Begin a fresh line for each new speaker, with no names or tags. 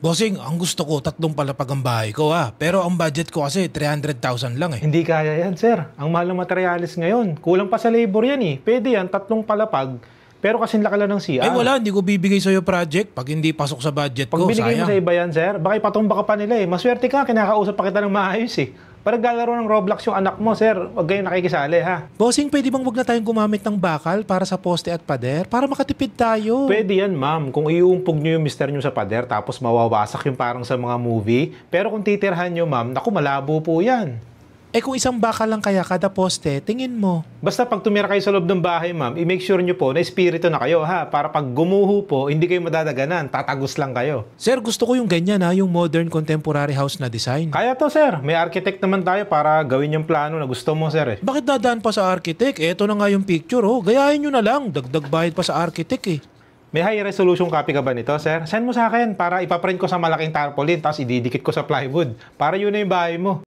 Bossing, ang gusto ko, 3 palapag ang bahay ko Pero ang budget ko kasi 300,000 lang
Hindi kaya yan, sir. Ang mahal ng materialis ngayon. Kulang pa sa labor yan eh. Pwede yan, 3 palapag. Pero kasing laki lang ng CR.
Ay wala, hindi ko bibigay sa'yo project pag hindi pasok sa budget
Pag
ko,
binigay mo
sayang.
sa iba yan, sir, baka ipatumba ka pa nila eh. Maswerte ka, kinakausap pa kita ng maayos eh. Parang naglalaro ng Roblox yung anak mo, sir. Huwag kayong nakikisali, ha?
Bossing, pwede bang wag na tayong gumamit ng bakal para sa poste at pader? Para makatipid tayo.
Pwede yan, ma'am. Kung iuumpog nyo yung mister nyo sa pader, tapos mawawasak yung parang sa mga movie. Pero kung titirhan nyo, ma'am, naku, malabo po yan.
Eh kung isang bakal lang kaya kada poste, tingin mo.
Basta pag tumira kayo sa loob ng bahay, ma'am, i-make sure nyo po na espiritu na kayo, ha? Para pag gumuho po, hindi kayo madadaganan. Tatagos lang kayo.
Sir, gusto ko yung ganyan yung modern contemporary house na design.
Kaya to, sir. May architect naman tayo para gawin yung plano na gusto mo, sir.
Bakit dadaan pa sa architect? Eto na nga yung picture Gayahin nyo na lang. Dagdag bayad pa sa architect
May high resolution copy ka ba nito, sir? Send mo sa akin para ipaprint ko sa malaking tarpaulin tapos ididikit ko sa plywood. Para yun na yung bahay mo.